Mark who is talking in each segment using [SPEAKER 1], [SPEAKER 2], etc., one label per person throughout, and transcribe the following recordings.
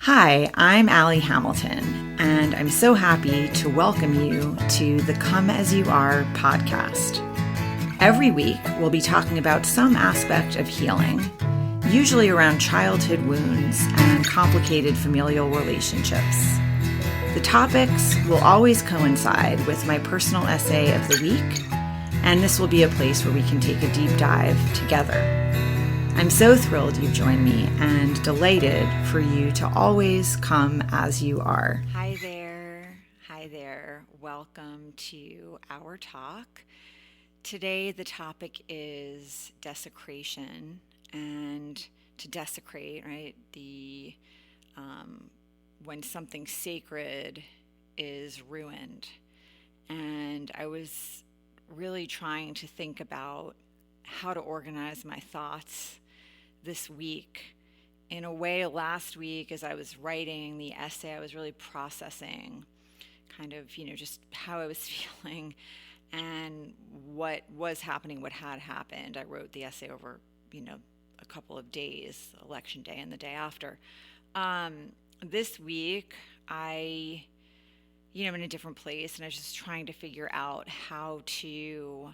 [SPEAKER 1] Hi, I'm Allie Hamilton, and I'm so happy to welcome you to the Come As You Are podcast. Every week, we'll be talking about some aspect of healing, usually around childhood wounds and complicated familial relationships. The topics will always coincide with my personal essay of the week, and this will be a place where we can take a deep dive together. I'm so thrilled you've joined me and delighted for you to always come as you are. Hi there. Hi there. Welcome to our talk. Today, the topic is desecration, and to desecrate, right? When something sacred is ruined. And I was really trying to think about how to organize my thoughts this week. In a way, last week, as I was writing the essay, I was really processing kind of, just how I was feeling and what was happening, what had happened. I wrote the essay over, a couple of days, election day and the day after. This week, I'm in a different place, and I was just trying to figure out how to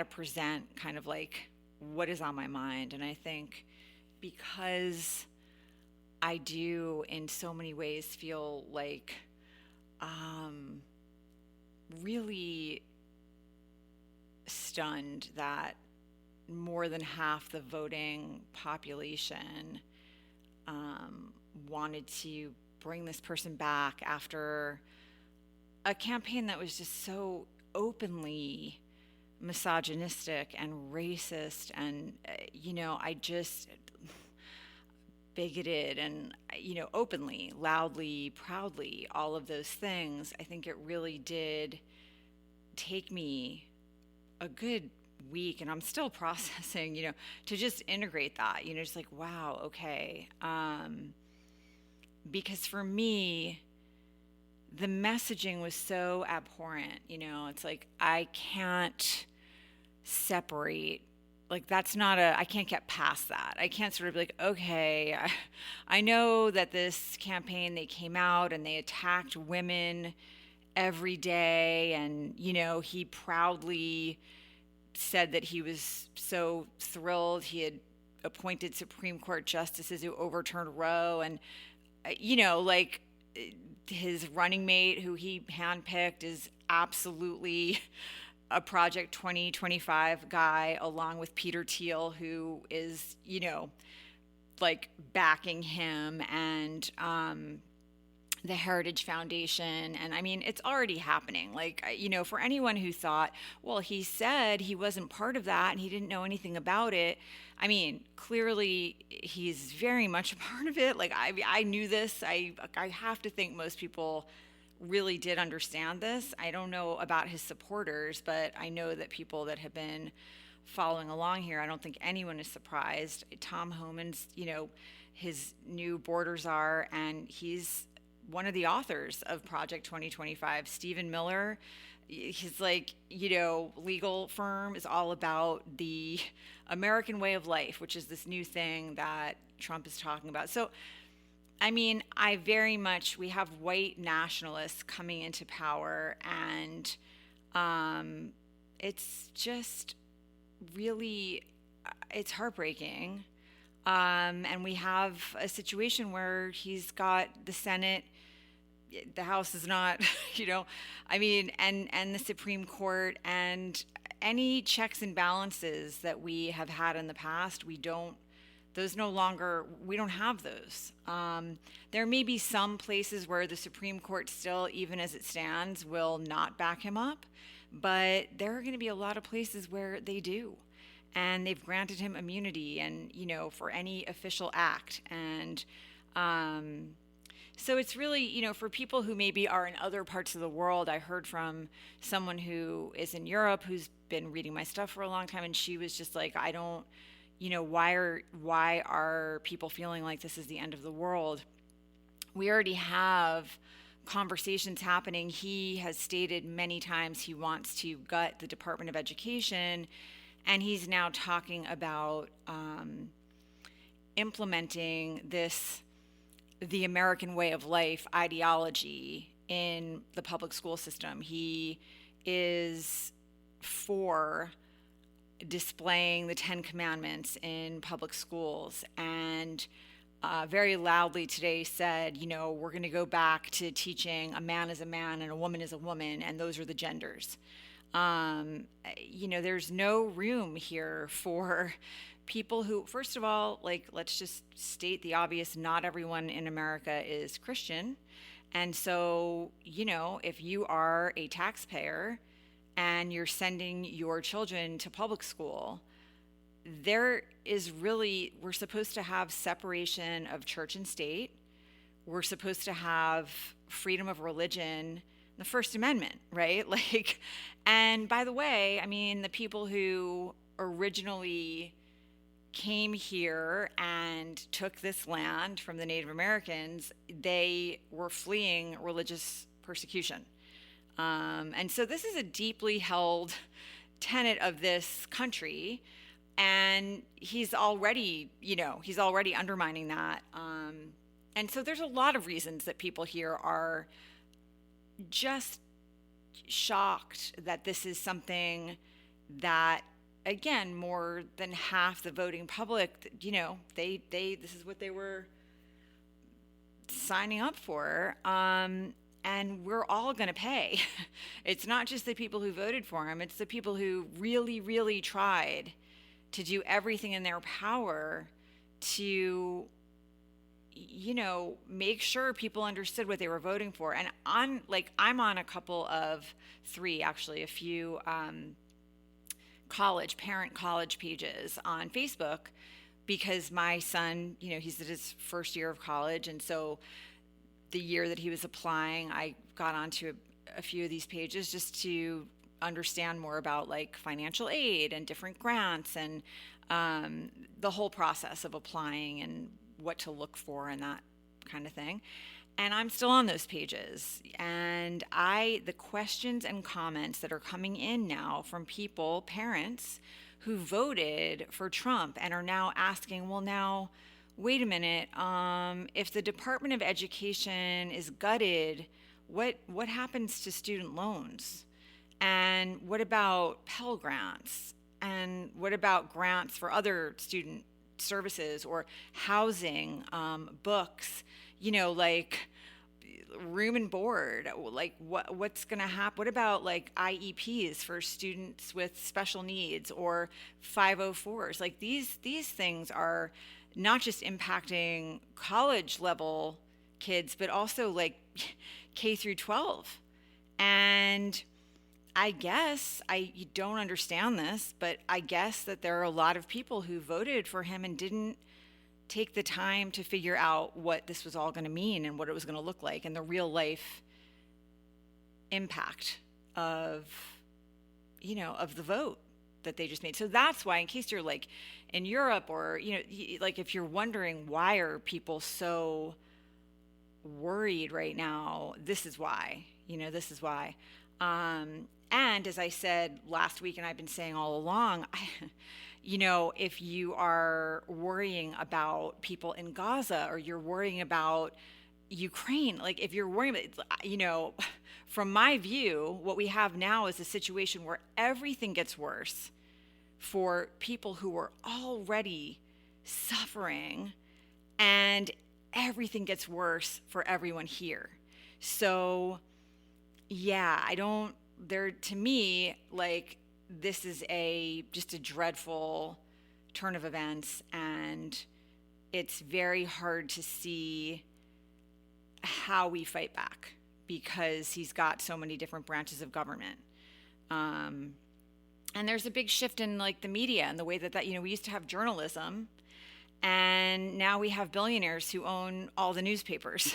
[SPEAKER 1] present kind of like what is on my mind. And I think because I do in so many ways feel like really stunned that more than half the voting population wanted to bring this person back after a campaign that was just so openly misogynistic and racist and, I just bigoted and, openly, loudly, proudly, all of those things. I think it really did take me a good week, and I'm still processing, to just integrate that, just like, wow, okay. Because for me, the messaging was so abhorrent, it's like, I can't separate, like I can't get past that. I can't sort of be like, okay, I know that this campaign, they came out and they attacked women every day, and, he proudly said that he was so thrilled he had appointed Supreme Court justices who overturned Roe, and, like his running mate who he handpicked is absolutely a Project 2025 guy, along with Peter Thiel, who is, like backing him, and the Heritage Foundation. And I mean, it's already happening. Like, for anyone who thought, well, he said he wasn't part of that and he didn't know anything about it. I mean, clearly he's very much a part of it. Like, I knew this. I have to think most people really did understand this. I don't know about his supporters, but I know that people that have been following along here, I don't think anyone is surprised. Tom Homan's, his new border czar, and he's one of the authors of Project 2025. Stephen Miller, his legal firm is all about the American way of life, which is this new thing that Trump is talking about. So I mean, we have white nationalists coming into power, and it's just really, it's heartbreaking. And we have a situation where he's got the Senate, the House is not, and the Supreme Court, and any checks and balances that we have had in the past, we don't have those. There may be some places where the Supreme Court still, even as it stands, will not back him up, but there are going to be a lot of places where they do. And they've granted him immunity and, for any official act. And so it's really, for people who maybe are in other parts of the world. I heard from someone who is in Europe who's been reading my stuff for a long time, and she was just like, I don't, why are people feeling like this is the end of the world? We already have conversations happening. He has stated many times he wants to gut the Department of Education, and he's now talking about implementing the American way of life ideology in the public school system. He is for displaying the Ten Commandments in public schools, and very loudly today said, we're going to go back to teaching a man is a man and a woman is a woman, and those are the genders. There's no room here for people who, first of all, like, let's just state the obvious, not everyone in America is Christian. And so, if you are a taxpayer and you're sending your children to public school, we're supposed to have separation of church and state. We're supposed to have freedom of religion, the First Amendment, right? And by the way, I mean, the people who originally came here and took this land from the Native Americans, they were fleeing religious persecution. And so this is a deeply held tenet of this country, and he's already undermining that. And so there's a lot of reasons that people here are just shocked that this is something that, again, more than half the voting public, this is what they were signing up for. And we're all going to pay. It's not just the people who voted for him. It's the people who really, really tried to do everything in their power to, make sure people understood what they were voting for. And I'm on a couple of a few parent college pages on Facebook, because my son, he's at his first year of college. And so the year that he was applying, I got onto a few of these pages just to understand more about like financial aid and different grants and the whole process of applying and what to look for and that kind of thing. And I'm still on those pages. And the questions and comments that are coming in now from people, parents who voted for Trump and are now asking, well, now, wait a minute, if the Department of Education is gutted, what happens to student loans? And what about Pell Grants? And what about grants for other student services or housing, books, like room and board? Like what's going to happen? What about like IEPs for students with special needs or 504s? Like these things are not just impacting college level kids, but also like K through 12. And I guess you don't understand this, but I guess that there are a lot of people who voted for him and didn't take the time to figure out what this was all going to mean and what it was going to look like and the real life impact of the vote that they just made. So that's why, in case you're like in Europe or, like if you're wondering why are people so worried right now, this is why. And as I said last week, and I've been saying all along, if you are worrying about people in Gaza or you're worrying about Ukraine, like if you're worrying about, from my view, what we have now is a situation where everything gets worse for people who are already suffering, and everything gets worse for everyone here. So, yeah, to me, like, this is just a dreadful turn of events, and it's very hard to see how we fight back because he's got so many different branches of government. And there's a big shift in like the media and the way that we used to have journalism, and now we have billionaires who own all the newspapers.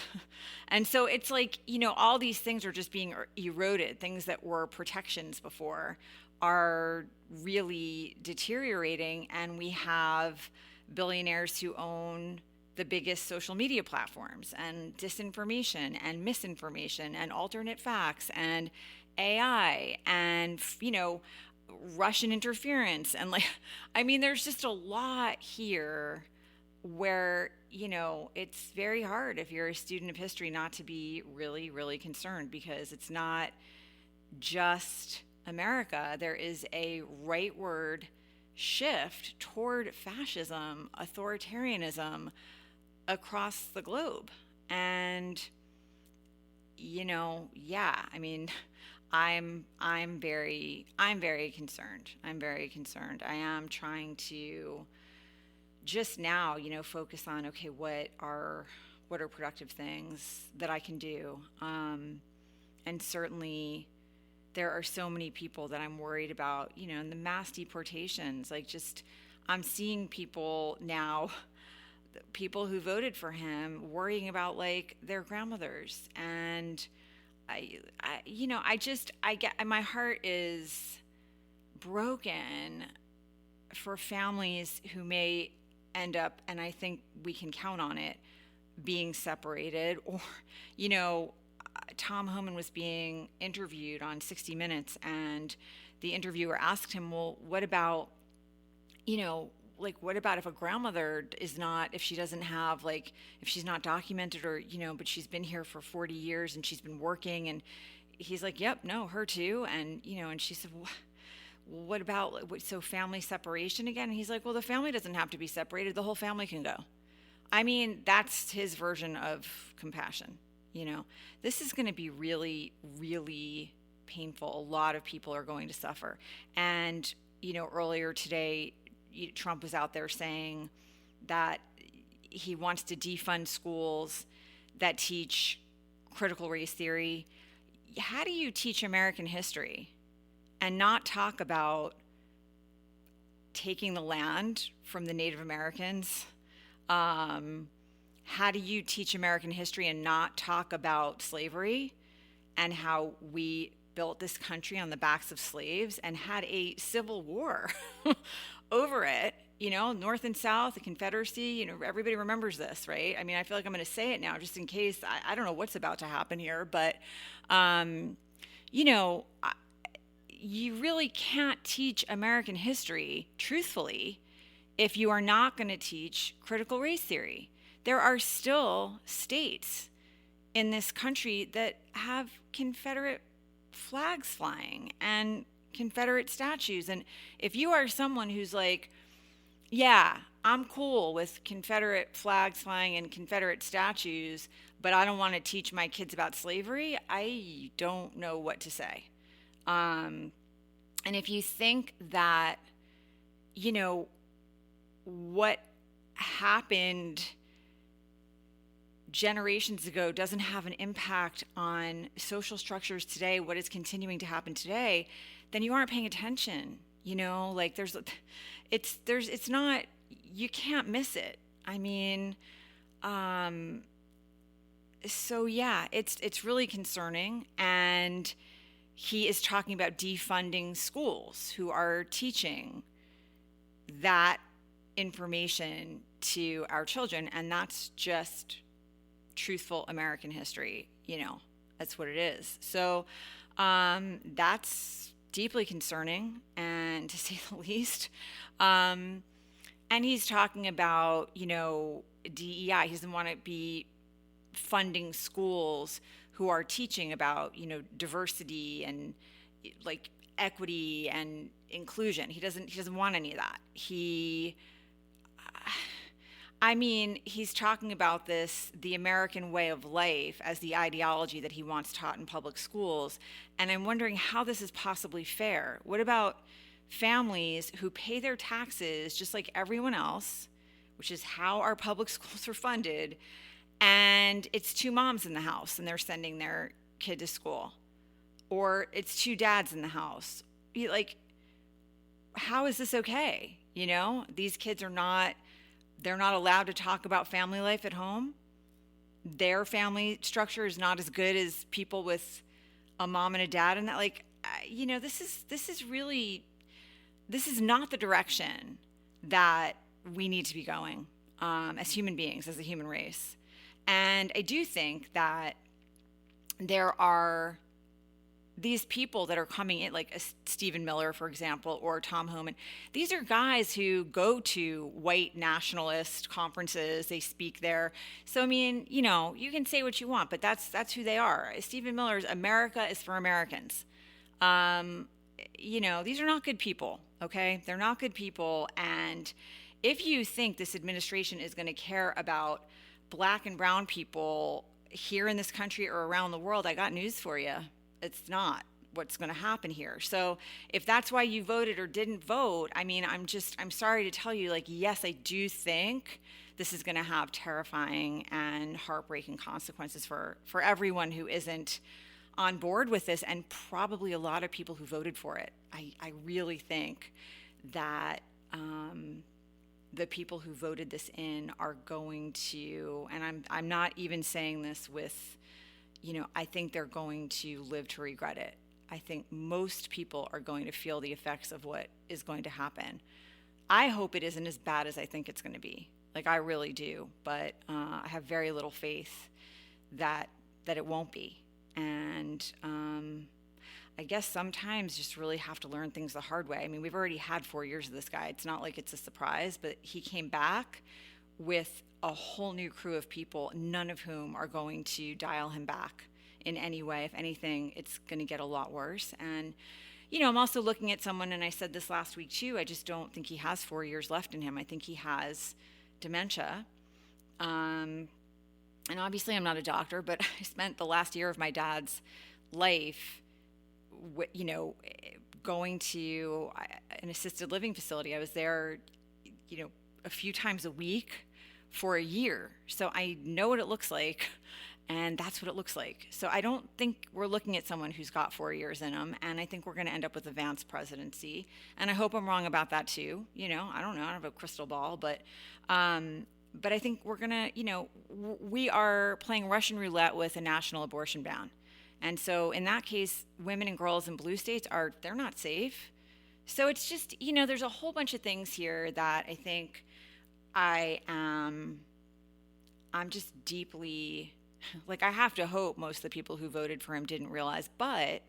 [SPEAKER 1] And so it's like, all these things are just being eroded. Things that were protections before are really deteriorating, and we have billionaires who own the biggest social media platforms, and disinformation and misinformation and alternate facts and AI and, Russian interference. And there's just a lot here where, it's very hard if you're a student of history not to be really, really concerned, because it's not just America. There is a rightward shift toward fascism, authoritarianism across the globe. And, yeah, I mean, I'm very concerned. I'm very concerned. I am trying to just now, focus on, okay, what are productive things that I can do? And certainly there are so many people that I'm worried about, in the mass deportations. Like, just, I'm seeing people now, people who voted for him, worrying about like their grandmothers. And I get, my heart is broken for families who may end up, and I think we can count on it, being separated. Or, Tom Homan was being interviewed on 60 Minutes, and the interviewer asked him, well, what about, what about if a grandmother is not, if she doesn't have, like, if she's not documented, or, but she's been here for 40 years and she's been working? And he's like, yep, no, her too. And, and she said, well, what about, so family separation again? And he's like, well, the family doesn't have to be separated. The whole family can go. I mean, that's his version of compassion. This is going to be really, really painful. A lot of people are going to suffer. And, earlier today, Trump was out there saying that he wants to defund schools that teach critical race theory. How do you teach American history and not talk about taking the land from the Native Americans? How do you teach American history and not talk about slavery and how we built this country on the backs of slaves and had a civil war over it? North and South, the Confederacy, everybody remembers this, right? I mean, I feel like I'm going to say it now just in case. I don't know what's about to happen here, but, you really can't teach American history truthfully if you are not going to teach critical race theory. There are still states in this country that have Confederate flags flying and Confederate statues. And if you are someone who's like, yeah, I'm cool with Confederate flags flying and Confederate statues, but I don't want to teach my kids about slavery, I don't know what to say. And if you think that, what happened generations ago doesn't have an impact on social structures today, what is continuing to happen today, then you aren't paying attention. Like, it's not, you can't miss it. I mean, so yeah, it's really concerning. And he is talking about defunding schools who are teaching that information to our children. And that's just truthful American history. That's what it is. So that's deeply concerning, and to say the least. And he's talking about, DEI. He doesn't want to be funding schools who are teaching about, diversity and like equity and inclusion. He doesn't want any of that. He's talking about the American way of life as the ideology that he wants taught in public schools. And I'm wondering how this is possibly fair. What about families who pay their taxes just like everyone else, which is how our public schools are funded, and it's two moms in the house and they're sending their kid to school? Or it's two dads in the house. Like, how is this okay? These kids they're not allowed to talk about family life at home. Their family structure is not as good as people with a mom and a dad. And that, like, this is not the direction that we need to be going as human beings, as a human race. And I do think that there are these people that are coming in, like Stephen Miller, for example, or Tom Homan, these are guys who go to white nationalist conferences. They speak there. So, I mean, you can say what you want, but that's who they are. Stephen Miller's America is for Americans. Um, these are not good people, okay? They're not good people. And if you think this administration is going to care about black and brown people here in this country or around the world, I got news for you. It's not what's going to happen here. So if that's why you voted or didn't vote, I mean, I'm sorry to tell you, like, yes, I do think this is going to have terrifying and heartbreaking consequences for everyone who isn't on board with this, and probably a lot of people who voted for it. I really think that the people who voted this in are going to, and I'm not even saying this with, I think they're going to live to regret it. I think most people are going to feel the effects of what is going to happen. I hope it isn't as bad as I think it's going to be. Like, I really do, but I have very little faith that it won't be. And I guess sometimes just really have to learn things the hard way. I mean, we've already had 4 years of this guy. It's not like it's a surprise, but he came back with a whole new crew of people, none of whom are going to dial him back in any way. If anything, it's going to get a lot worse. And, I'm also looking at someone, and I said this last week too, I just don't think he has 4 years left in him. I think he has dementia. And obviously I'm not a doctor, but I spent the last year of my dad's life, going to an assisted living facility. I was there, a few times a week for a year. So I know what it looks like, and that's what it looks like. So I don't think we're looking at someone who's got 4 years in them, and I think we're going to end up with a Vance presidency. And I hope I'm wrong about that too. I don't know. I don't have a crystal ball, but I think we're going to, we are playing Russian roulette with a national abortion ban. And so in that case, women and girls in blue states they're not safe. So it's just, there's a whole bunch of things here that I think I'm just deeply, like, I have to hope most of the people who voted for him didn't realize how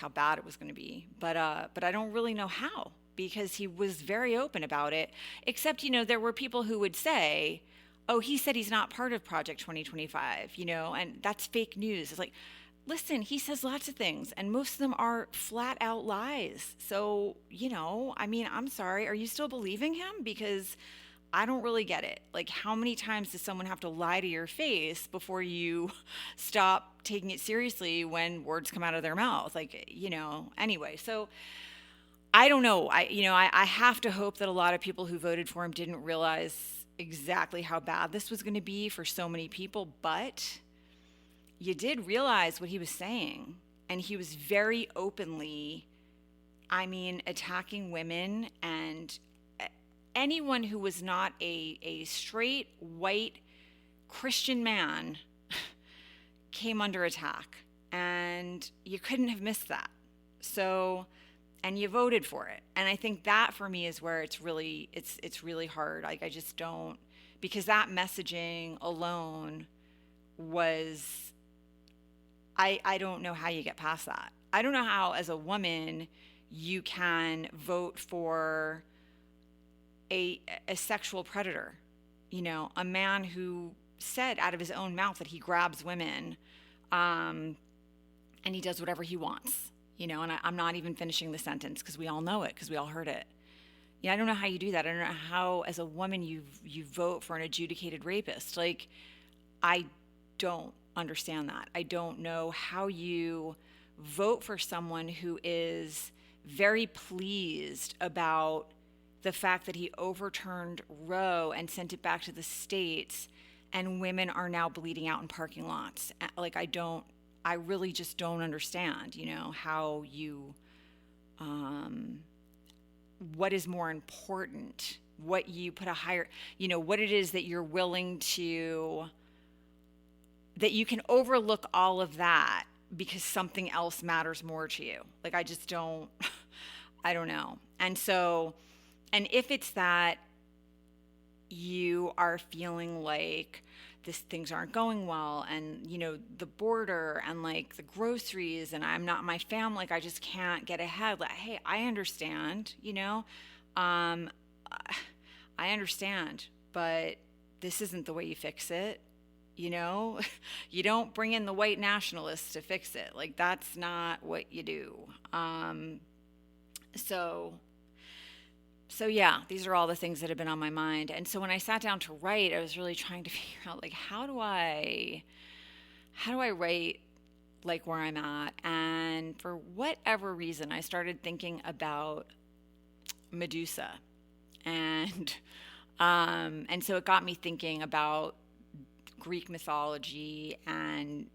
[SPEAKER 1] bad it was going to be. But I don't really know how, because he was very open about it, except, there were people who would say, oh, he said he's not part of Project 2025, and that's fake news. It's like, listen, he says lots of things, and most of them are flat out lies. So, I'm sorry. Are you still believing him? Because I don't really get it. Like, how many times does someone have to lie to your face before you stop taking it seriously when words come out of their mouth? Like, anyway, so I don't know. I have to hope that a lot of people who voted for him didn't realize exactly how bad this was going to be for so many people, but you did realize what he was saying, and he was very openly, attacking women and anyone who was not a straight white Christian man came under attack, and you couldn't have missed that. So, and you voted for it. And I think that for me is where it's really hard. Like, I just don't, because that messaging alone was, I don't know how you get past that. I don't know how, as a woman, you can vote for a sexual predator, a man who said out of his own mouth that he grabs women, and he does whatever he wants. And I'm not even finishing the sentence because we all know it, because we all heard it. I don't know how you do that. I don't know how, as a woman, you vote for an adjudicated rapist. Like, I don't understand that. I don't know how you vote for someone who is very pleased about the fact that he overturned Roe and sent it back to the states, and women are now bleeding out in parking lots. Like, I really just don't understand, how you, what is more important, what you put a higher, what it is that you're willing to, that you can overlook all of that because something else matters more to you. Like, I just don't, I don't know. And so, and if it's that you are feeling like things aren't going well, and the border and like the groceries, and I'm not my family, like I just can't get ahead. Like, hey, I understand, um I understand, but this isn't the way you fix it, you know you don't bring in the white nationalists to fix it. Like, that's not what you do. So so yeah, these are all the things that have been on my mind. And so when I sat down to write, I was really trying to figure out, like, how do I write like where I'm at? And for whatever reason, I started thinking about Medusa. And and so it got me thinking about Greek mythology and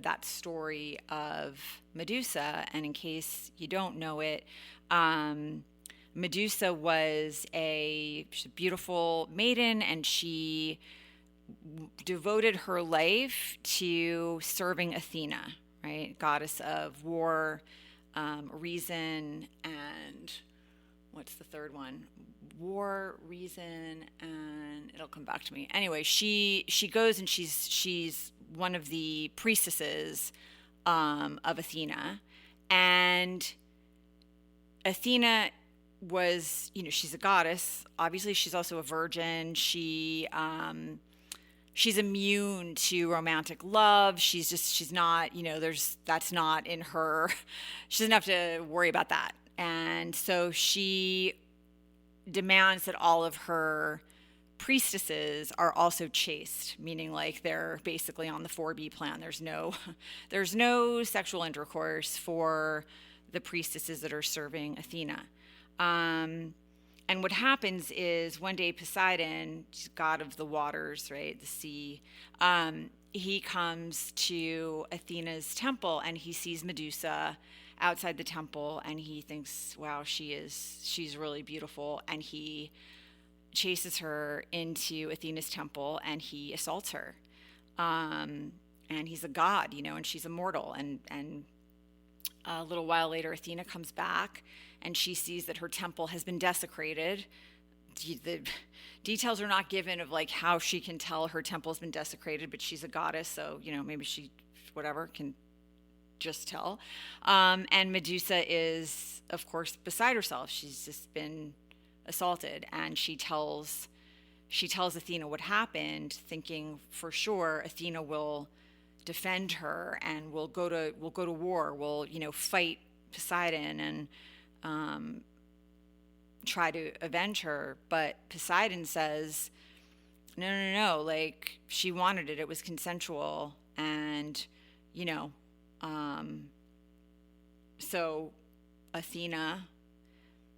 [SPEAKER 1] that story of Medusa. And in case you don't know it, um, Medusa was she's a beautiful maiden, and she devoted her life to serving Athena, right? Goddess of war, reason, and what's the third one? War, reason, and it'll come back to me. Anyway, she goes and she's one of the priestesses of Athena, and Athena was, she's a goddess. Obviously, she's also a virgin. She's immune to romantic love. She's not, that's not in her. She doesn't have to worry about that. And so she demands that all of her priestesses are also chaste, meaning like they're basically on the 4B plan. There's no sexual intercourse for the priestesses that are serving Athena. And what happens is one day Poseidon, god of the waters, right, the sea, he comes to Athena's temple and he sees Medusa outside the temple, and he thinks, wow, she's really beautiful, and he chases her into Athena's temple and he assaults her. And he's a god, and she's immortal. And a little while later, Athena comes back and she sees that her temple has been desecrated. The details are not given of like how she can tell her temple has been desecrated, but she's a goddess, so maybe she, whatever, can just tell. And Medusa is, of course, beside herself. She's just been assaulted, and she tells Athena what happened, thinking for sure Athena will defend her and we'll go to war. We'll fight Poseidon and try to avenge her. But Poseidon says, no, like, she wanted it. It was consensual. And so Athena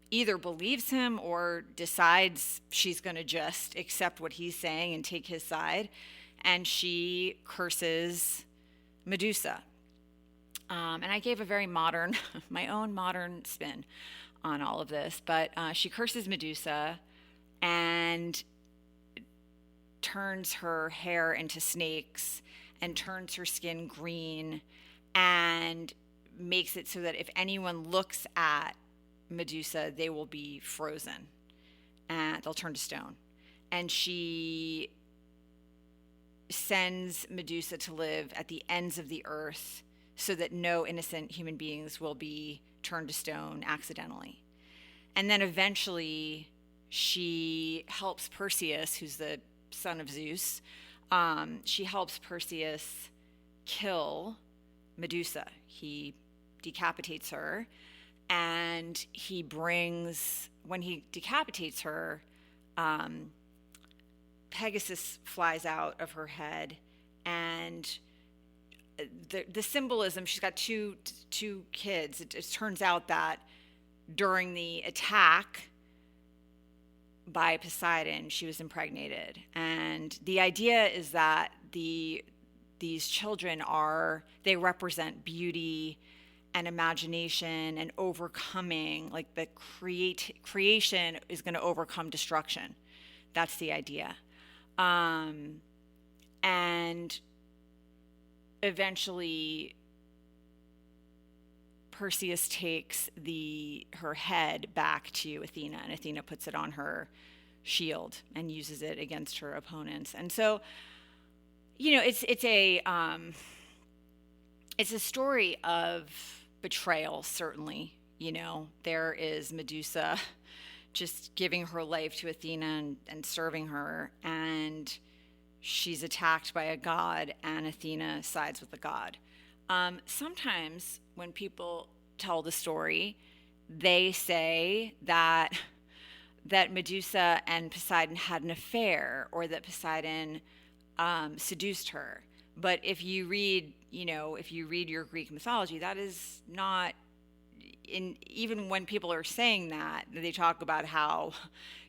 [SPEAKER 1] either believes him or decides she's going to just accept what he's saying and take his side, and she curses Medusa. And I gave a very modern, my own modern spin on all of this, but she curses Medusa and turns her hair into snakes and turns her skin green and makes it so that if anyone looks at Medusa, they will be frozen and they'll turn to stone. And she sends Medusa to live at the ends of the earth so that no innocent human beings will be turned to stone accidentally. And then eventually she helps Perseus, who's the son of Zeus, she helps Perseus kill Medusa. He decapitates her, and when he decapitates her, Pegasus flies out of her head, and the symbolism, she's got two kids. It turns out that during the attack by Poseidon, she was impregnated. And the idea is that these children they represent beauty and imagination and overcoming, like the creation is going to overcome destruction. That's the idea. And eventually Perseus takes her head back to Athena, and Athena puts it on her shield and uses it against her opponents. And so, it's a story of betrayal, certainly. There is Medusa just giving her life to Athena and serving her, and she's attacked by a god, and Athena sides with the god. Sometimes when people tell the story, they say that Medusa and Poseidon had an affair, or that Poseidon seduced her. But if you read your Greek mythology, that is not even when people are saying that, they talk about how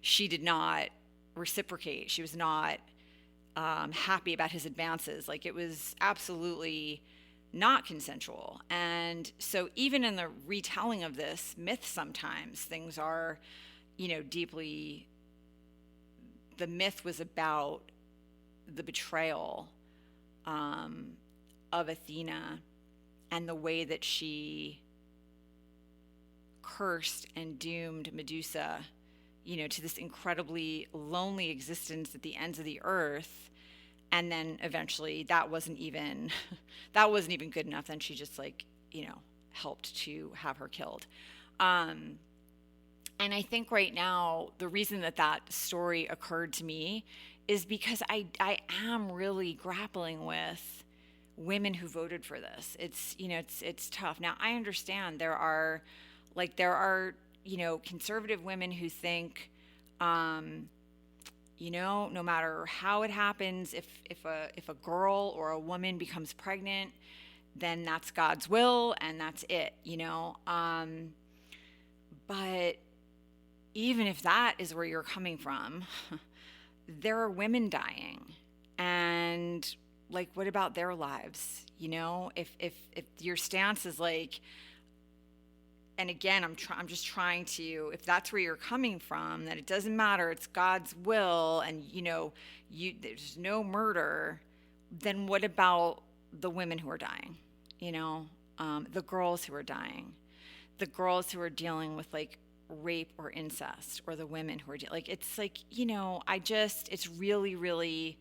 [SPEAKER 1] she did not reciprocate. She was not happy about his advances. Like, it was absolutely not consensual. And so even in the retelling of this myth, sometimes things are, deeply, the myth was about the betrayal of Athena and the way that she cursed and doomed Medusa, to this incredibly lonely existence at the ends of the earth. And then eventually that wasn't even good enough. Then she just helped to have her killed. And I think right now, the reason that story occurred to me is because I am really grappling with women who voted for this. It's tough. Now, I understand there are conservative women who think, no matter how it happens, if a girl or a woman becomes pregnant, then that's God's will and that's it, but even if that is where you're coming from, there are women dying, and what about their lives? If your stance is and again, I'm just trying to, if that's where you're coming from, that it doesn't matter, it's God's will, and there's no murder, then what about the women who are dying? The girls who are dying, the girls who are dealing with rape or incest, or the women who are it's really, really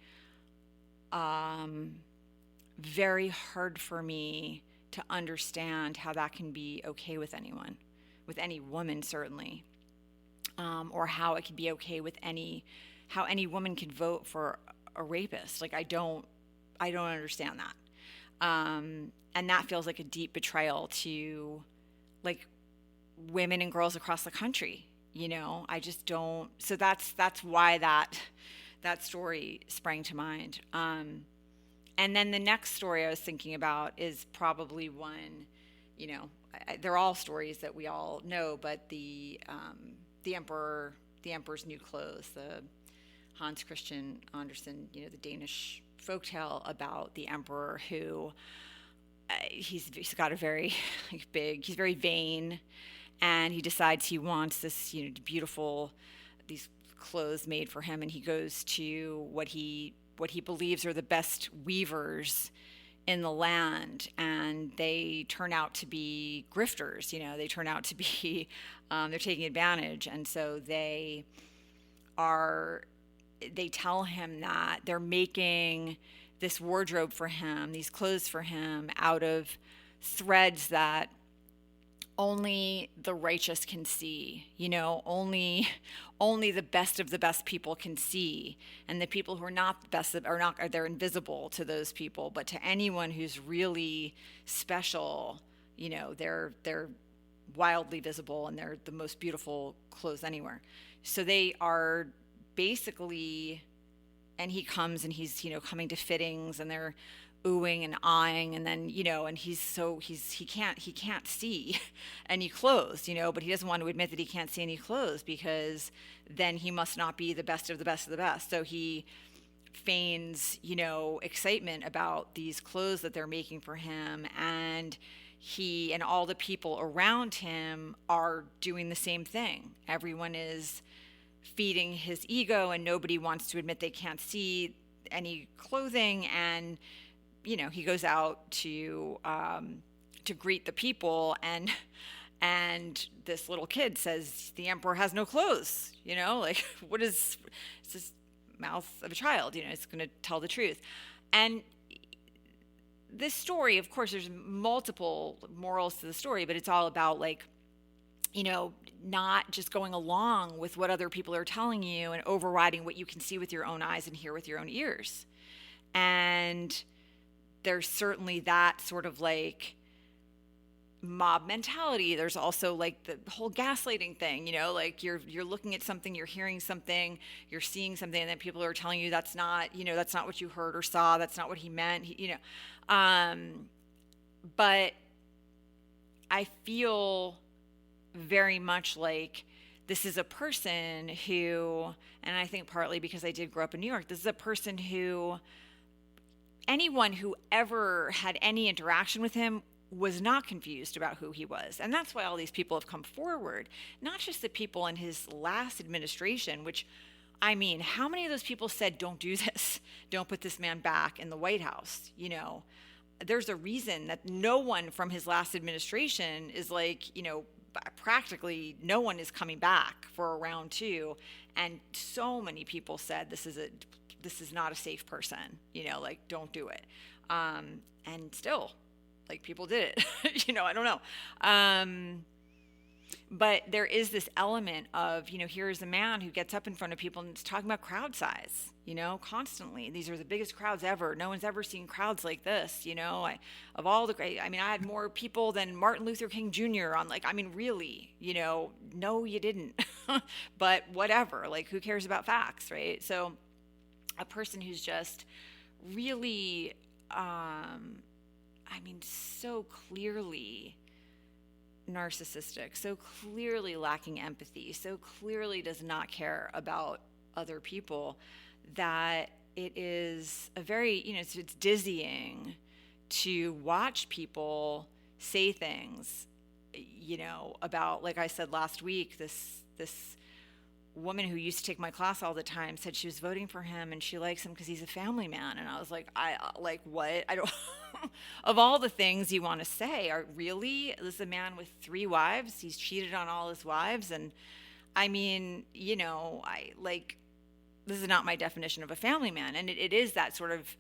[SPEAKER 1] very hard for me to understand how that can be okay with anyone, with any woman, certainly, or how it could be okay with how any woman could vote for a rapist. I don't understand that. And that feels like a deep betrayal to women and girls across the country. I just don't. So that's why that story sprang to mind. And then the next story I was thinking about is probably one, they're all stories that we all know, but the Emperor's New Clothes, the Hans Christian Andersen, the Danish folktale about the emperor who he's got a very he's very vain, and he decides he wants this beautiful, these clothes made for him, and he goes to what he believes are the best weavers in the land, and they turn out to be grifters. They turn out to be they're taking advantage, and so they tell him that they're making this wardrobe for him, these clothes for him, out of threads that only the righteous can see, only the best of the best people can see. And the people who are not the best they're invisible to those people, but to anyone who's really special, they're wildly visible, and they're the most beautiful clothes anywhere. So they are basically, and he comes and he's, coming to fittings, and they're oohing and eyeing, and then and he can't see any clothes, but he doesn't want to admit that he can't see any clothes, because then he must not be the best of the best of the best. So he feigns excitement about these clothes that they're making for him, and he and all the people around him are doing the same thing. Everyone is feeding his ego, and nobody wants to admit they can't see any clothing. And he goes out to greet the people, and And this little kid says, the emperor has no clothes, like, what is, it's this mouth of a child, it's going to tell the truth. And this story, of course, there's multiple morals to the story, but it's all about, like, not just going along with what other people are telling you and overriding what you can see with your own eyes and hear with your own ears. And there's certainly that sort of like mob mentality. There's also like the whole gaslighting thing, like you're looking at something, you're hearing something, you're seeing something, and then people are telling you that's not what you heard or saw, that's not what he meant, but I feel very much like this is a person who, and I think partly because I did grow up in New York, this is a person who anyone who ever had any interaction with him was not confused about who he was. And that's why all these people have come forward, not just the people in his last administration, which, I mean, how many of those people said, don't do this, don't put this man back in the White House? There's a reason that no one from his last administration is like, practically no one is coming back for a round two. And so many people said, this is not a safe person, like, don't do it. And still, like, people did it, I don't know. But there is this element of, here's a man who gets up in front of people and is talking about crowd size, constantly. These are the biggest crowds ever. No one's ever seen crowds like this, I had more people than Martin Luther King Jr. on, like, really, no, you didn't. But whatever, like, who cares about facts, right? So a person who's just really, so clearly narcissistic, so clearly lacking empathy, so clearly does not care about other people, that it is a very, it's dizzying to watch people say things, about, like I said last week, this woman who used to take my class all the time said she was voting for him and she likes him because he's a family man. And I was like, what? I don't, of all the things you want to say, this is a man with 3 wives. He's cheated on all his wives. And this is not my definition of a family man. And it is that sort of,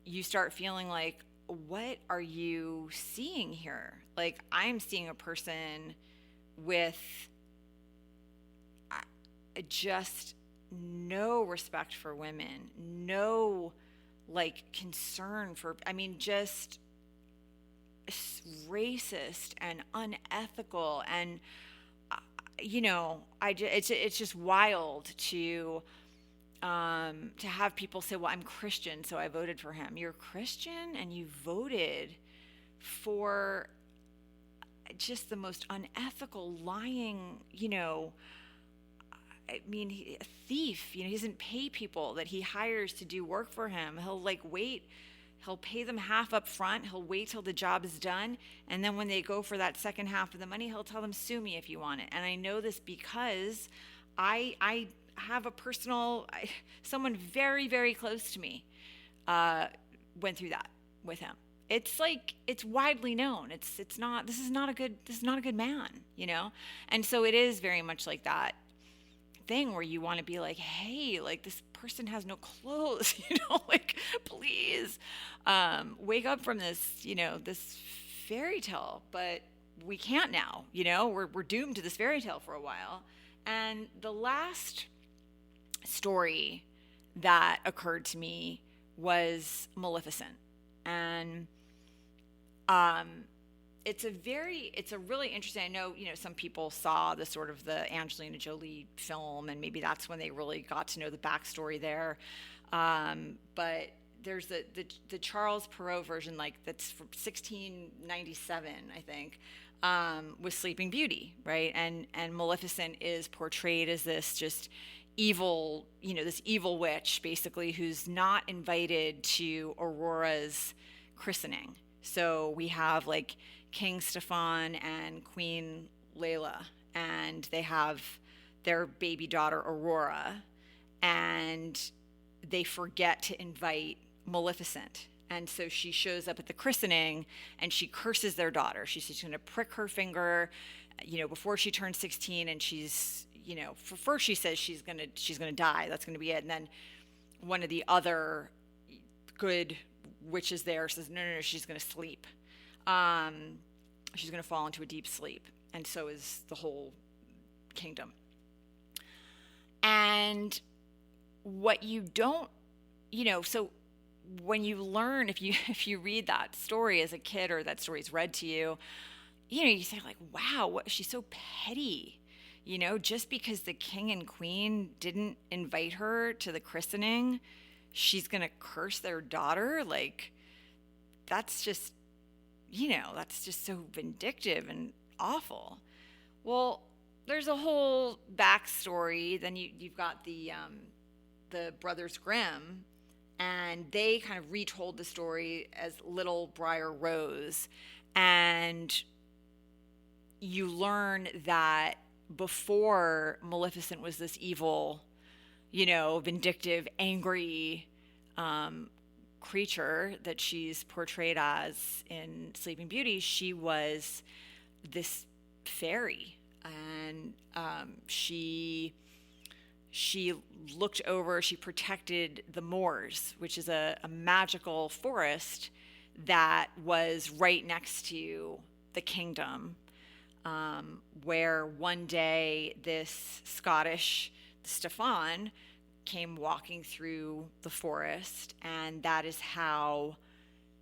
[SPEAKER 1] you start feeling like, what are you seeing here? Like, I'm seeing a person with just no respect for women, no, like, concern for, just racist and unethical. And, it's just wild to have people say, well, I'm Christian, so I voted for him. You're Christian and you voted for just the most unethical, lying, a thief, he doesn't pay people that he hires to do work for him. He'll pay them half up front. He'll wait till the job is done. And then when they go for that second half of the money, he'll tell them, sue me if you want it. And I know this because I have someone very, very close to me, went through that with him. It's like, it's widely known. This is not a good man, And so it is very much like that thing where you want to be like, hey, like, this person has no clothes, like, please, wake up from this, this fairy tale. But we can't now, we're doomed to this fairy tale for a while. And the last story that occurred to me was Maleficent. And it's a really interesting, I know, some people saw the sort of the Angelina Jolie film, and maybe that's when they really got to know the backstory there. But there's the Charles Perrault version, like, that's from 1697, I think, with Sleeping Beauty, right? And Maleficent is portrayed as this just evil, this evil witch, basically, who's not invited to Aurora's christening. So we have, like, King Stefan and Queen Layla, and they have their baby daughter Aurora, and they forget to invite Maleficent. And so she shows up at the christening and she curses their daughter. She says she's going to prick her finger. before she turns 16, and she's, for first she says she's gonna die. That's gonna be it. And then one of the other good witches there says, no, no, no, she's gonna sleep. Um, she's gonna fall into a deep sleep, and so is the whole kingdom. And what you don't, so when you learn, if you if you read that story as a kid, or that story's read to you, you say like, wow, she's so petty. Just because the king and queen didn't invite her to the christening, she's going to curse their daughter. Like, that's just, that's just so vindictive and awful. Well, there's a whole backstory. Then you've got the Brothers Grimm, and they kind of retold the story as Little Briar Rose. And you learn that before Maleficent was this evil, vindictive, angry creature that she's portrayed as in Sleeping Beauty, she was this fairy. And she looked over, she protected the moors, which is a magical forest that was right next to the kingdom, where one day this Scottish Stefan came walking through the forest, and that is how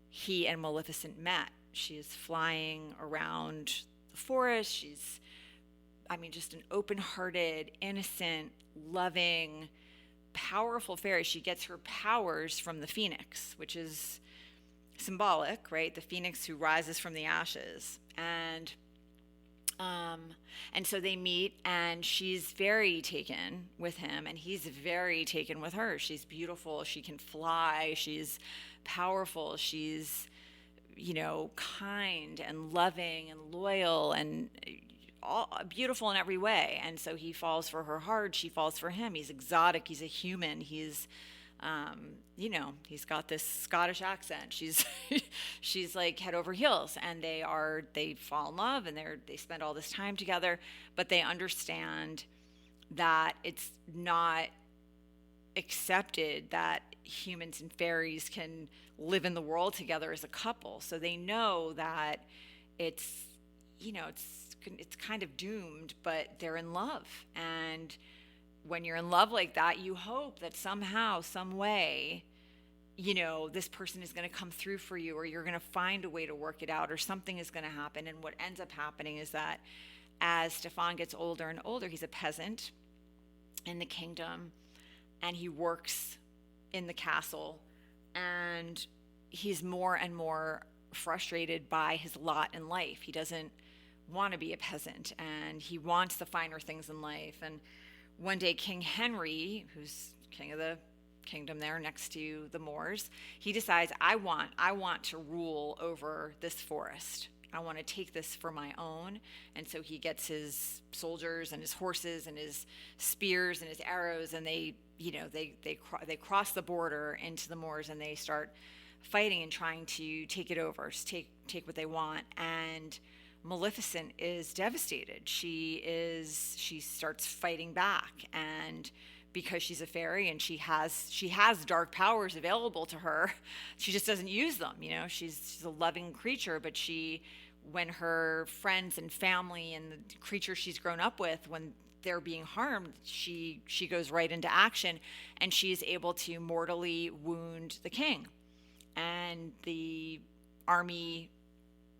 [SPEAKER 1] he and Maleficent met. She is flying around the forest. She's, just an open-hearted, innocent, loving, powerful fairy. She gets her powers from the phoenix, which is symbolic, right? The phoenix who rises from the ashes. And so they meet, and she's very taken with him, and he's very taken with her. She's beautiful. She can fly. She's powerful. She's, kind and loving and loyal and all beautiful in every way. And so he falls for her hard. She falls for him. He's exotic. He's a human. He's, he's got this Scottish accent. She's like head over heels, and they fall in love, and they spend all this time together, but they understand that it's not accepted that humans and fairies can live in the world together as a couple. So they know that it's kind of doomed, but they're in love. And when you're in love like that, you hope that somehow, some way, this person is going to come through for you, or you're going to find a way to work it out, or something is going to happen. And what ends up happening is that as Stefan gets older and older, he's a peasant in the kingdom, and he works in the castle, and he's more and more frustrated by his lot in life. He doesn't want to be a peasant, and he wants the finer things in life. And one day, King Henry, who's king of the kingdom there next to the moors, he decides, I want to rule over this forest. I want to take this for my own. And so he gets his soldiers and his horses and his spears and his arrows, and they cross the border into the moors, and they start fighting and trying to take it over, take what they want. And Maleficent is devastated. She starts fighting back, and because she's a fairy and she has dark powers available to her, she just doesn't use them. She's a loving creature, but when her friends and family and the creatures she's grown up with, when they're being harmed, she goes right into action, and she's able to mortally wound the king. And the army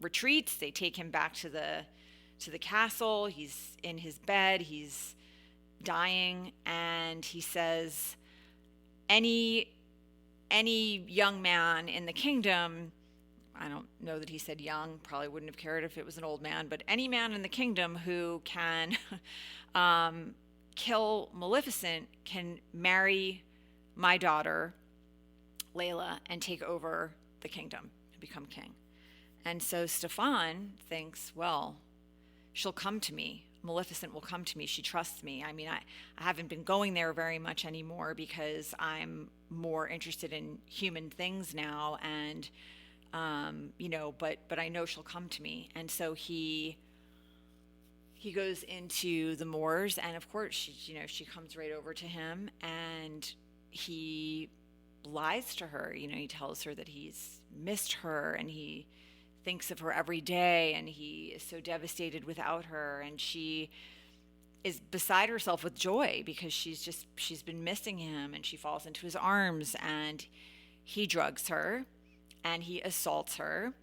[SPEAKER 1] retreats. They take him back to the castle. He's in his bed. He's dying, and he says, any young man in the kingdom, I don't know that he said young, probably wouldn't have cared if it was an old man, but any man in the kingdom who can kill Maleficent can marry my daughter Layla and take over the kingdom and become king. And so Stefan thinks, well, she'll come to me. Maleficent will come to me. She trusts me. I haven't been going there very much anymore because I'm more interested in human things now, and but I know she'll come to me. And so he he goes into the moors, and of course she comes right over to him, and he lies to her. He tells her that he's missed her, and he thinks of her every day, and he is so devastated without her, and she is beside herself with joy because she's been missing him, and she falls into his arms, and he drugs her and he assaults her.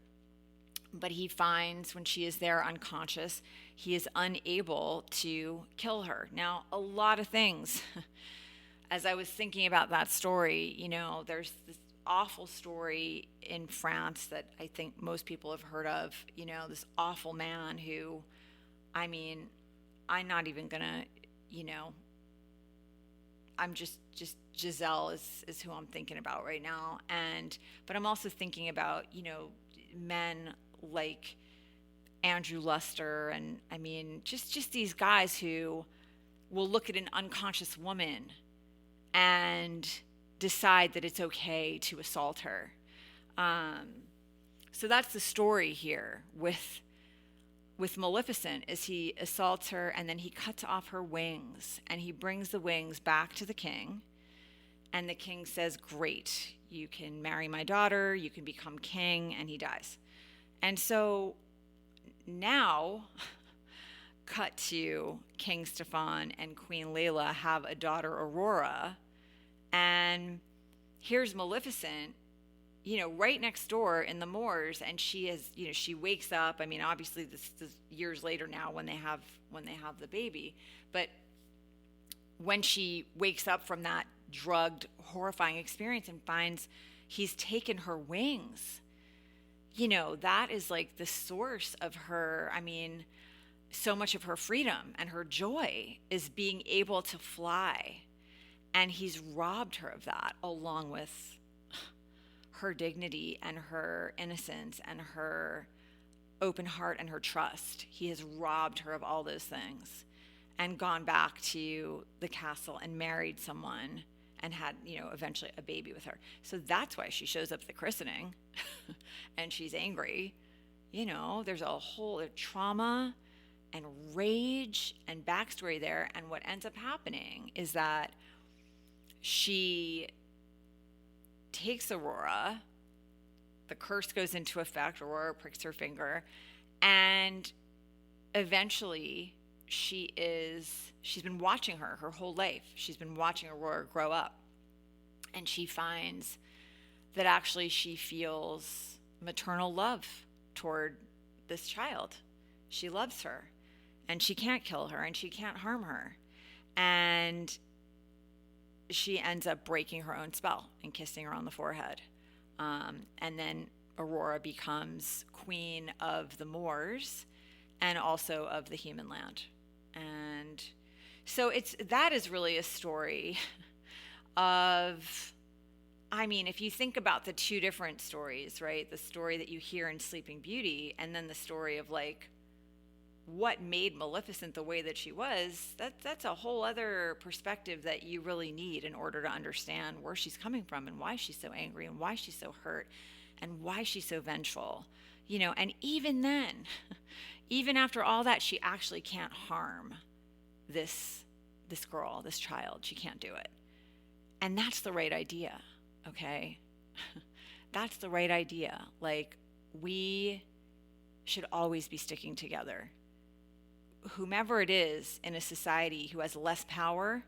[SPEAKER 1] But he finds, when she is there unconscious, he is unable to kill her. Now, a lot of things, as I was thinking about that story, there's this awful story in France that I think most people have heard of, this awful man who, I'm not even gonna, I'm just Giselle is who I'm thinking about right now. But I'm also thinking about, men like Andrew Luster, and just these guys who will look at an unconscious woman and decide that it's okay to assault her. So that's the story here with Maleficent, is he assaults her, and then he cuts off her wings, and he brings the wings back to the king, and the king says, great, you can marry my daughter, you can become king, and he dies. And so now, cut to King Stefan and Queen Layla have a daughter, Aurora, and here's Maleficent, right next door in the moors, and she is, she wakes up. Obviously this is years later now when they have the baby, but when she wakes up from that drugged, horrifying experience and finds he's taken her wings, that is like the source of her, so much of her freedom and her joy is being able to fly, and he's robbed her of that, along with her dignity and her innocence and her open heart and her trust. He has robbed her of all those things and gone back to the castle and married someone and had, eventually a baby with her. So that's why she shows up at the christening and she's angry. There's a whole trauma and rage and backstory there. And what ends up happening is that she takes Aurora, the curse goes into effect, Aurora pricks her finger, and eventually she's been watching her whole life. She's been watching Aurora grow up, and she finds that actually she feels maternal love toward this child. She loves her, and she can't kill her, and she can't harm her, and she ends up breaking her own spell and kissing her on the forehead. And then Aurora becomes queen of the Moors and also of the human land. And so that is really a story of, if you think about the two different stories, right? The story that you hear in Sleeping Beauty, and then the story of like what made Maleficent the way that she was, that's a whole other perspective that you really need in order to understand where she's coming from and why she's so angry and why she's so hurt and why she's so vengeful. And even then, even after all that, she actually can't harm this girl, this child. She can't do it. And that's the right idea, okay? That's the right idea. Like, we should always be sticking together. Whomever it is in a society who has less power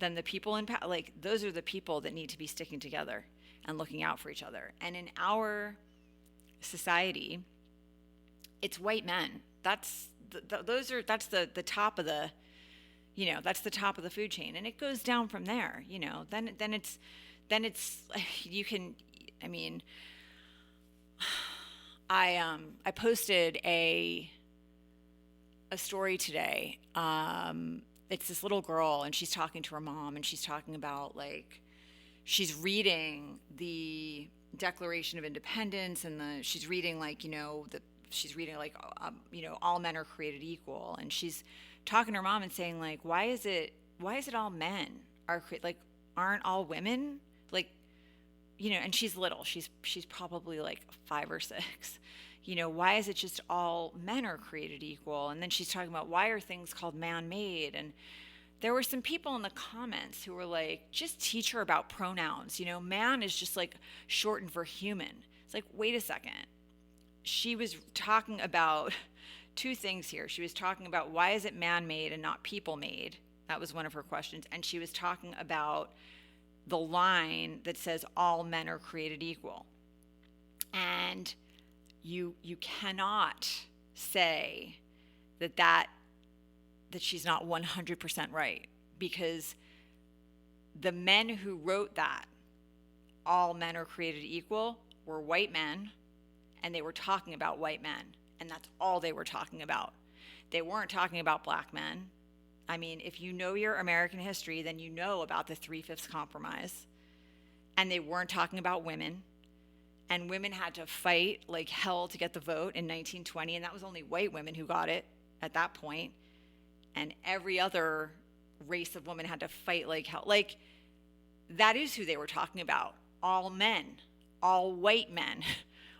[SPEAKER 1] than the people in power, like, those are the people that need to be sticking together and looking out for each other. And in our society, it's white men. That's the top of the, that's the top of the food chain, and it goes down from there. Then it's you can. I posted a story today. It's this little girl, and she's talking to her mom, and she's talking about, like, she's reading the Declaration of Independence, and she's reading, like, she's reading, like, all men are created equal, and she's talking to her mom and saying, like, why is it all men are like, aren't all women, like, and she's little. She's probably like 5 or 6. Why is it just all men are created equal? And then she's talking about why are things called man-made? And there were some people in the comments who were like, just teach her about pronouns. Man is just like shortened for human. It's like, wait a second. She was talking about two things here. She was talking about why is it man-made and not people-made? That was one of her questions. And she was talking about the line that says all men are created equal. And you cannot say that she's not 100% right, because the men who wrote that all men are created equal were white men, and they were talking about white men, and that's all they were talking about. They weren't talking about black men. I mean, if you know your American history, then you know about the 3/5 compromise. And they weren't talking about women. And women had to fight like hell to get the vote in 1920, and that was only white women who got it at that point. And every other race of women had to fight like hell. Like, that is who they were talking about. All men, all white men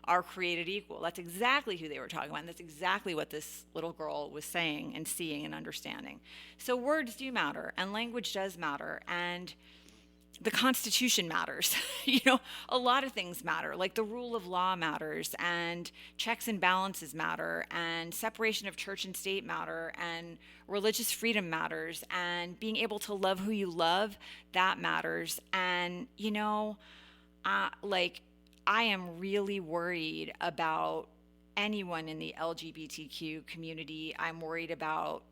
[SPEAKER 1] are created equal. That's exactly who they were talking about. And that's exactly what this little girl was saying and seeing and understanding. So words do matter, and language does matter, and the Constitution matters. A lot of things matter, like the rule of law matters, and checks and balances matter, and separation of church and state matter, and religious freedom matters, and being able to love who you love, that matters. And, I am really worried about anyone in the LGBTQ community. I'm worried about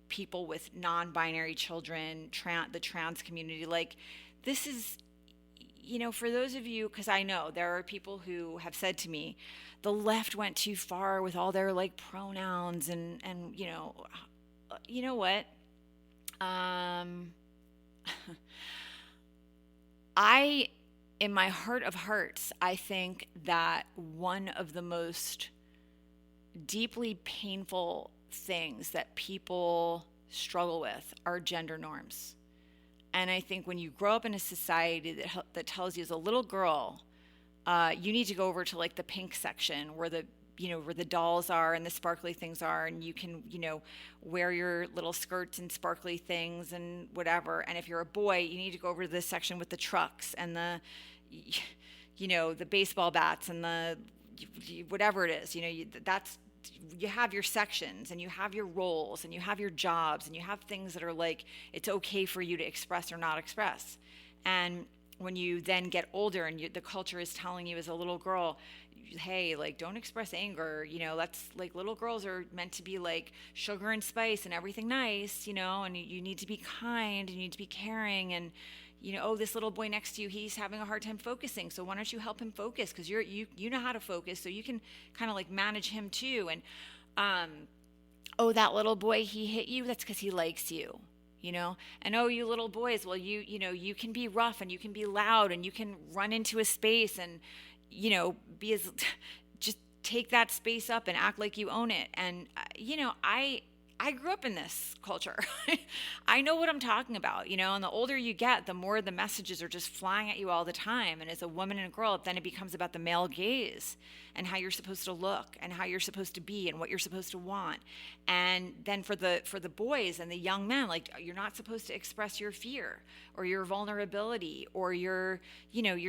[SPEAKER 1] people with non-binary children, the trans community. Like, this is, for those of you, because I know there are people who have said to me, the left went too far with all their like pronouns and you know what? In my heart of hearts, I think that one of the most deeply painful things that people struggle with are gender norms. And I think when you grow up in a society that tells you as a little girl, you need to go over to like the pink section where the dolls are and the sparkly things are, and you can, wear your little skirts and sparkly things and whatever. And if you're a boy, you need to go over to this section with the trucks and the baseball bats and the whatever it is. You have your sections, and you have your roles, and you have your jobs, and you have things that are like, it's okay for you to express or not express. And when you then get older and the culture is telling you as a little girl, hey, like, don't express anger, that's like, little girls are meant to be like sugar and spice and everything nice, and you need to be kind, and you need to be caring, and oh, this little boy next to you, he's having a hard time focusing, so why don't you help him focus, because you know how to focus, so you can kind of like manage him too. And oh, that little boy, he hit you, that's because he likes you. And oh, you little boys, well, you can be rough, and you can be loud, and you can run into a space and just take that space up and act like you own it. And I grew up in this culture. I know what I'm talking about, and the older you get, the more the messages are just flying at you all the time. And as a woman and a girl, then it becomes about the male gaze and how you're supposed to look and how you're supposed to be and what you're supposed to want. And then for the boys and the young men, like, you're not supposed to express your fear or your vulnerability or your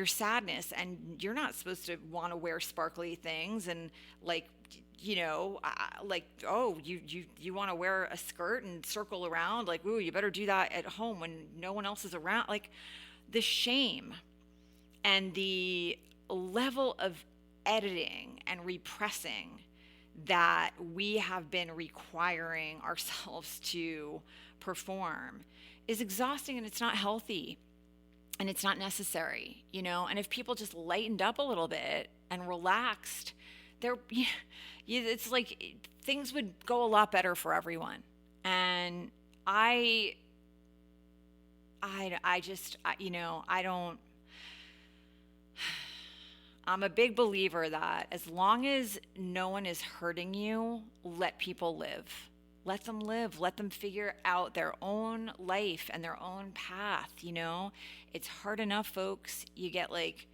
[SPEAKER 1] sadness, and you're not supposed to want to wear sparkly things and like, oh, you want to wear a skirt and circle around, like, ooh, you better do that at home when no one else is around. Like, the shame and the level of editing and repressing that we have been requiring ourselves to perform is exhausting, and it's not healthy, and it's not necessary, and if people just lightened up a little bit and relaxed, it's like things would go a lot better for everyone. And I don't, I'm a big believer that as long as no one is hurting you, let people live. Let them live. Let them figure out their own life and their own path, you know? It's hard enough, folks. You get like,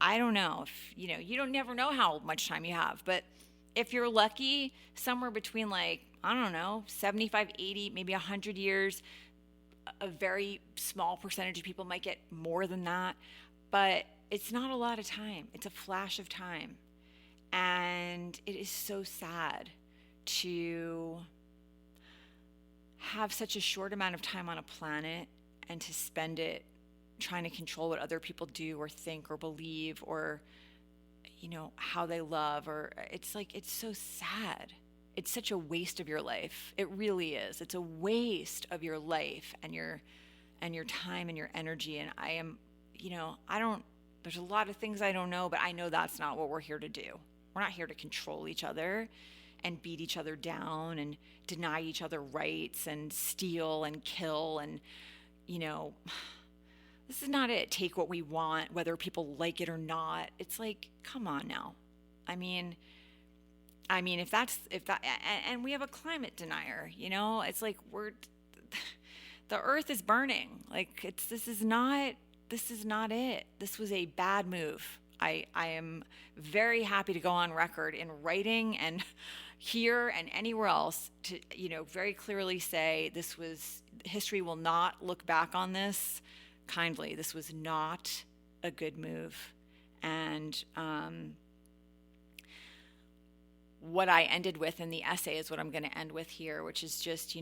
[SPEAKER 1] I don't know if, you don't never know how much time you have, but if you're lucky, somewhere between like, I don't know, 75, 80, maybe 100 years, a very small percentage of people might get more than that, but it's not a lot of time. It's a flash of time. And it is so sad to have such a short amount of time on a planet and to spend it trying to control what other people do or think or believe or how they love, or it's like, it's so sad. It's such a waste of your life. It really is. It's a waste of your life and your time and your energy. And I am, I don't, there's a lot of things I don't know, but I know that's not what we're here to do. We're not here to control each other and beat each other down and deny each other rights and steal and kill. And, this is not it. Take what we want, whether people like it or not. It's like, come on now. I mean, if that, and we have a climate denier, it's like the earth is burning. Like this is not it. This was a bad move. I am very happy to go on record in writing and here and anywhere else to, very clearly say history will not look back on this kindly. This was not a good move. And what I ended with in the essay is what I'm going to end with here, which is just,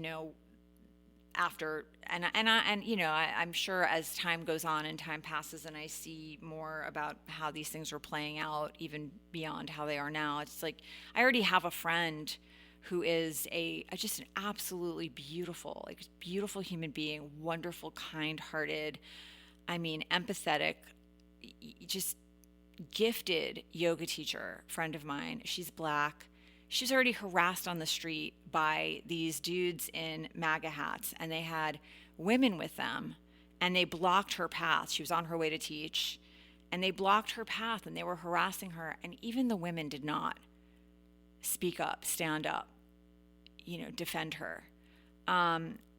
[SPEAKER 1] after, I'm sure as time goes on and time passes and I see more about how these things are playing out, even beyond how they are now, it's like, I already have a friend who is just an absolutely beautiful human being, wonderful, kind-hearted, empathetic, just gifted yoga teacher, friend of mine. She's Black. She's already harassed on the street by these dudes in MAGA hats, and they had women with them, and they blocked her path. She was on her way to teach, and they blocked her path, and they were harassing her, and even the women did not speak up, stand up, defend her.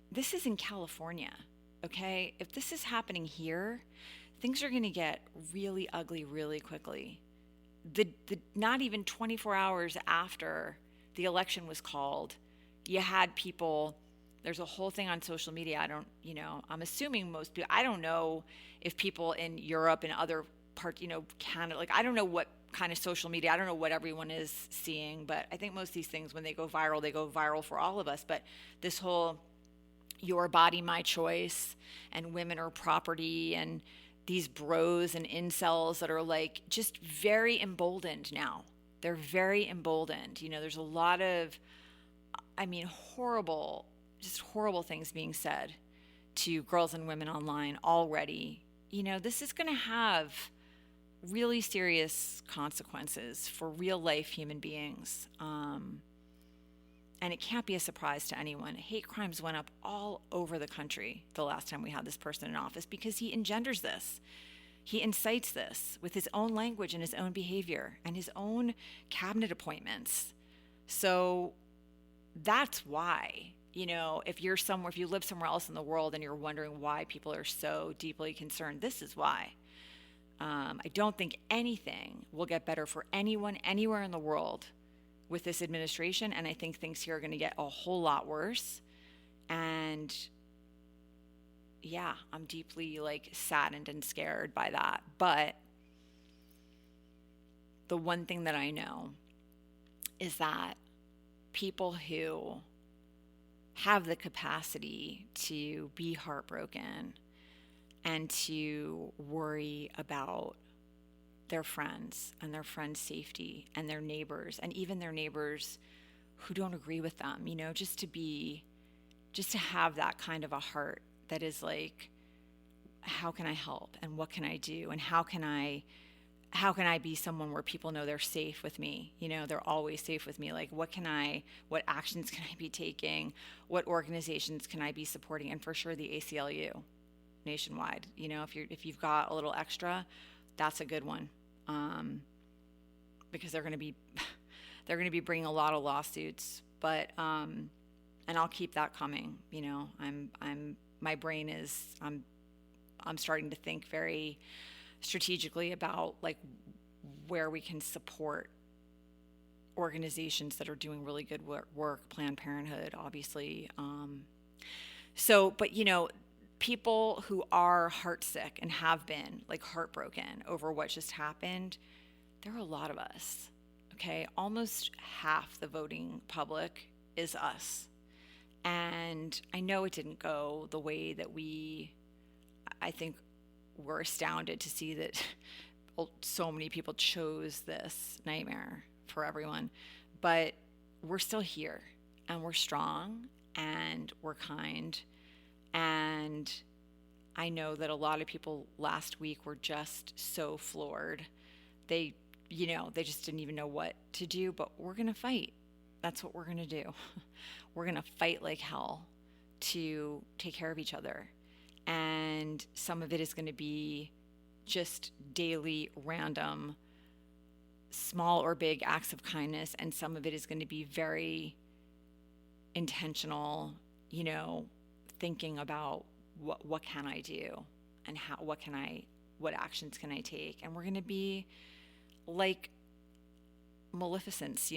[SPEAKER 1] This is in California, okay? If this is happening here, things are going to get really ugly really quickly. The not even 24 hours after the election was called, you had people, there's a whole thing on social media. I'm assuming most people, I don't know if people in Europe and other parts, Canada, like, I don't know what kind of social media, I don't know what everyone is seeing, but I think most of these things, when they go viral for all of us. But this whole your body, my choice, and women are property, and these bros and incels that are like just very emboldened now. They're very emboldened. There's a lot of, horrible things being said to girls and women online already. This is going to have really serious consequences for real life human beings. And it can't be a surprise to anyone. Hate crimes went up all over the country the last time we had this person in office because he engenders this. He incites this with his own language and his own behavior and his own cabinet appointments. So that's why, if you live somewhere else in the world and you're wondering why people are so deeply concerned, this is why. I don't think anything will get better for anyone anywhere in the world with this administration, and I think things here are going to get a whole lot worse. And yeah, I'm deeply saddened and scared by that. But the one thing that I know is that people who have the capacity to be heartbroken and to worry about their friends and their friends' safety and their neighbors and even their neighbors who don't agree with them, just to have that kind of a heart that is like, how can I help and what can I do and how can I be someone where people know they're safe with me? They're always safe with me. Like, what actions can I be taking? What organizations can I be supporting? And for sure the ACLU nationwide, if you've got a little extra, that's a good one. Because they're going to be bringing a lot of lawsuits, but and and I'll keep that coming. My brain is, I'm starting to think very strategically about like where we can support organizations that are doing really good work, Planned Parenthood, obviously. But people who are heartsick and have been like heartbroken over what just happened, there are a lot of us. Okay, almost half the voting public is us. And I know it didn't go the way that I think we're astounded to see that so many people chose this nightmare for everyone. But we're still here, and we're strong, and we're kind. And I know that a lot of people last week were just so floored. They just didn't even know what to do, but we're going to fight. That's what we're going to do. We're going to fight like hell to take care of each other. And some of it is going to be just daily, random, small or big acts of kindness. And some of it is going to be very intentional, thinking about what can I do and what actions can I take? And we're going to be like Maleficents,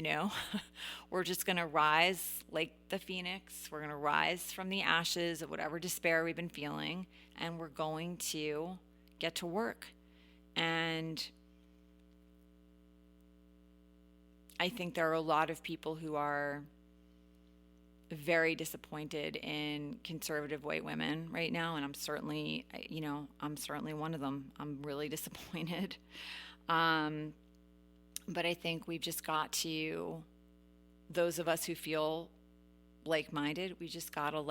[SPEAKER 1] We're just going to rise like the phoenix. We're going to rise from the ashes of whatever despair we've been feeling, and we're going to get to work. And I think there are a lot of people who are very disappointed in conservative white women right now, and I'm certainly one of them. I'm really disappointed. But I think we've just got to, those of us who feel like-minded, we just got to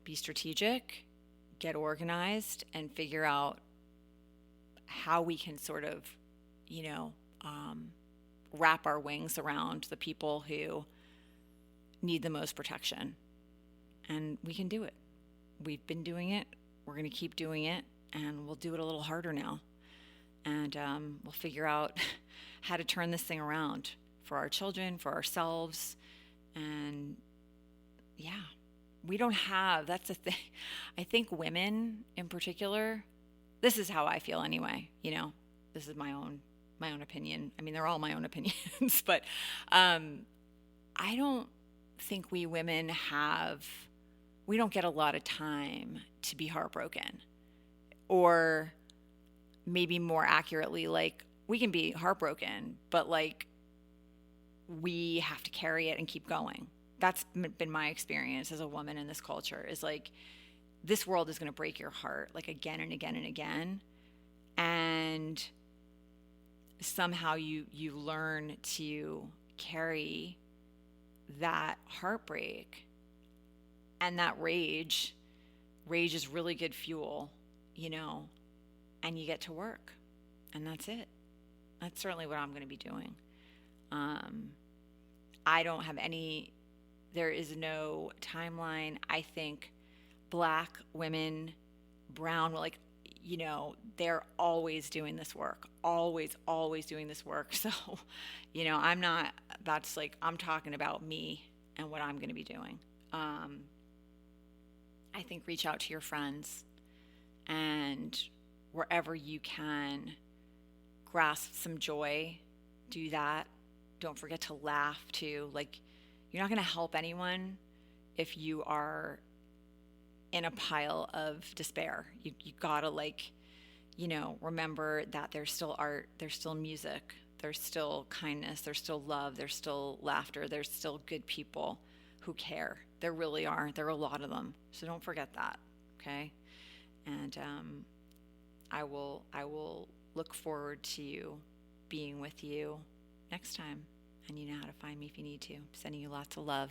[SPEAKER 1] be strategic, get organized, and figure out how we can sort of, wrap our wings around the people who need the most protection. And we can do it. We've been doing it. We're going to keep doing it, and we'll do it a little harder now. And we'll figure out how to turn this thing around for our children, for ourselves. And yeah, we don't have, that's the thing. I think women in particular, this is how I feel anyway, this is my own opinion. I mean, they're all my own opinions, but I don't think we women we don't get a lot of time to be heartbroken. Or maybe more accurately, we can be heartbroken, but we have to carry it and keep going. That's been my experience as a woman in this culture, is this world is going to break your heart again and again and again. And somehow you learn to carry that heartbreak and that rage. Rage is really good fuel, and you get to work, and that's it. That's certainly what I'm going to be doing. I don't have there is no timeline. I think Black women, brown, they're always doing this work, always doing this work. So, I'm talking about me and what I'm going to be doing. I think reach out to your friends, and wherever you can grasp some joy, do that. Don't forget to laugh too. You're not going to help anyone if you are in a pile of despair. You gotta remember that there's still art, there's still music, there's still kindness, there's still love, there's still laughter, there's still good people who care. There really are. There are a lot of them. So don't forget that. Okay. And I will look forward to being with you next time. And you know how to find me if you need to. Sending you lots of love.